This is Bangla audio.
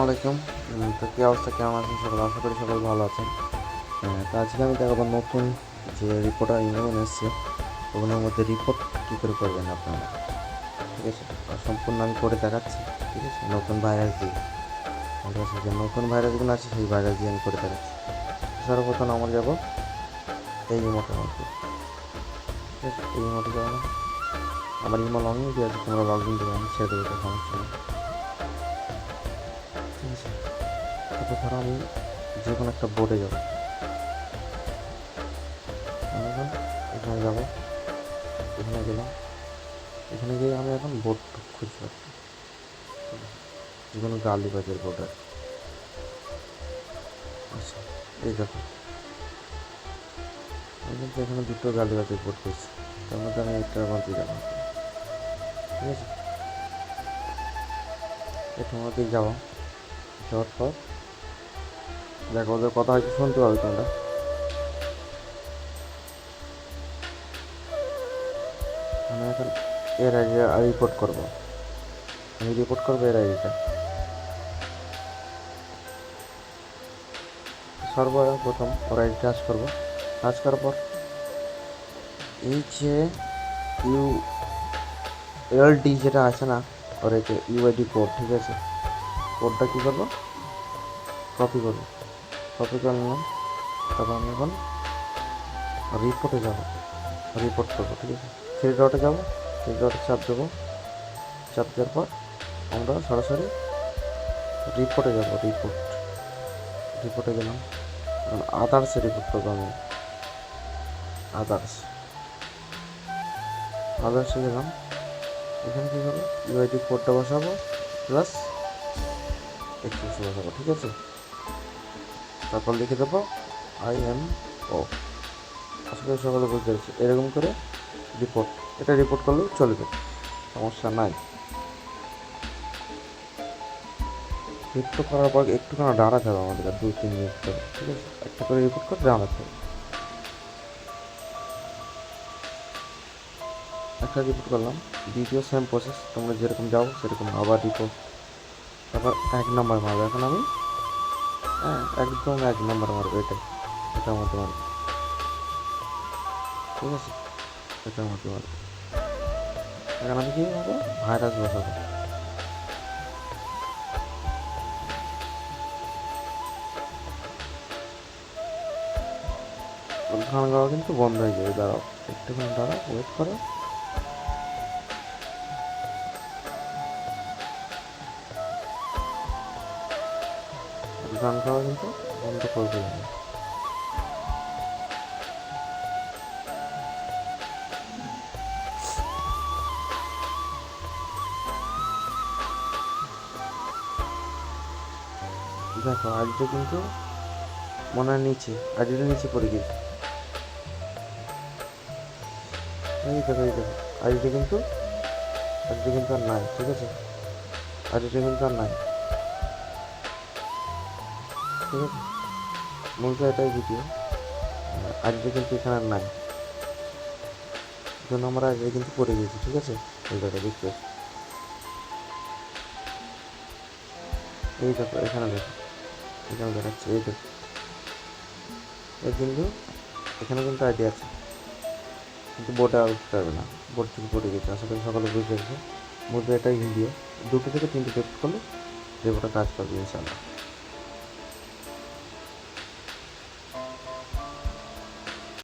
আলাইকুম। তো কী অবস্থা, কেমন আছেন সকল? আশা করি সকল ভালো আছেন। তো আজকে আমি দেখাবো নতুন যে রিপোর্টার ইমেল এসছে, ওগুলোর মধ্যে রিপোর্ট কী করে করবেন আপনারা। ঠিক আছে, সম্পূর্ণ আমি করে দেখাচ্ছি। ঠিক আছে, নতুন ভাইরাস দিয়ে, ঠিক আছে, যে নতুন ভাইরাসগুলো আছে সেই ভাইরাস দিয়ে আমি করে দেখাচ্ছি। সর্বপ্রথম আমরা যাবো এই ইমোটের মধ্যে। ঠিক আছে, এই ইমোটে যাবো না, আমার ইমেল লগ ইন দিয়ে আছে, তোমরা লগ ইন দেবো, আমি ছেড়ে দেবো, সমস্যা নেই। ঠিক আছে, তারপর ধরো আমি যে কোনো একটা বোর্ডে যাবো, আমি এখন এখানে যাবো, এখানে গেলাম, এখানে গিয়ে আমি এখন বোর্ড খুঁজতে পারছি, যে কোনো গালিবাজের বোর্ড আর। আচ্ছা, এই দেখো, আমি কিন্তু এখানে দুটো গালিবাজের বোর্ড পেয়েছি, তার মধ্যে আমি এটার মধ্যে যাবো। ঠিক আছে, এটার মধ্যেই যাবো, যাওয়ার পর দেখো ওদের কথা হয়তো শুনতে পাবে তোমরা। আমি এখন এর আইডি রিপোর্ট করবো, আমি রিপোর্ট করবো এর আইডিটা। সর্বপ্রথম ওর আইডি টাচ করবো, টাচ করার পর এই যে ইউএলডি যেটা আছে না, ওর এই যে ইউআইডি কোড, ঠিক আছে, কোডটা কী করবো, কপি করবো, কপি করে নিলাম। তারপর আমি এখন রিপোর্টে যাবো, রিপোর্ট করবো। ঠিক আছে, থ্রি ডটে যাবো, থ্রি ডটে চাপ দেবো, চাপ দেওয়ার পর আমরা সরাসরি রিপোর্টে যাবো, রিপোর্টে গেলাম। এখন আদার্সে রিপোর্ট করবো আমি, আদার্সে গেলাম। এখানে কী করবো, ইউআইডি কোডটা বসাবো প্লাস এক্সেস বসাবো। ঠিক আছে, তারপর লিখে দেবো IMO। আশা করি সকালে বুঝতে পেরেছি। এরকম করে রিপোর্ট, এটা রিপোর্ট করলেও চলবে, সমস্যা নাই। রিপোর্ট করার পর একটুখানি দাঁড়াতে হবে আমাদের, 2-3 মিনিট করে। ঠিক আছে, একটা করে রিপোর্ট করে দাঁড়াতে হবে। একটা রিপোর্ট করলাম, দ্বিতীয় সেম প্রসেস, তোমরা যেরকম যাও সেরকম আবার রিপোর্ট। তারপর 1 নম্বর মারবো, এখন আমি একদম 1 নম্বর মারবো, এটার মধ্যে মারবো। ঠিক আছে, এটার মধ্যে মারবো। এখন আমি কি মারবো, ভাইরাস বসাবো। গান গাওয়া কিন্তু বন্ধ হয়ে যাবে, দাঁড়াও একটুখানি, দাঁড়াও, ওয়েট করো। গান গাওয়া কিন্তু বন্ধ করবে না, দেখো আইডিটা কিন্তু মনে হয় নিচে, আইডিটা নিচে পড়ে গেছে। এই দেখো, আইডিটা কিন্তু আর নাই। ঠিক আছে, আইডিটা কিন্তু আর নাই। ঠিক আছে, মূলত এটাই ভিডিও, আইডিটা কিন্তু এখানে আর নাই, জন্য আমরা আইডিটা কিন্তু পড়ে গেছি। ঠিক আছে, এই দেখো, দেখতে এই দেখো, এখানে দেখো, এখানে দেখাচ্ছে, এই দেখো, এই কিন্তু এখানে কিন্তু আইডি আছে, কিন্তু বোর্ডে আর উঠতে পারবে না, বোর্ড থেকে পড়ে গেছে। আশা করি সকালে বুঝতে পেরেছে। মূলত এটাই ভিডিও, 2 থেকে 3টে টেস্ট করলে রিপোর্টটা কাজ করবে ইনশাআল্লাহ।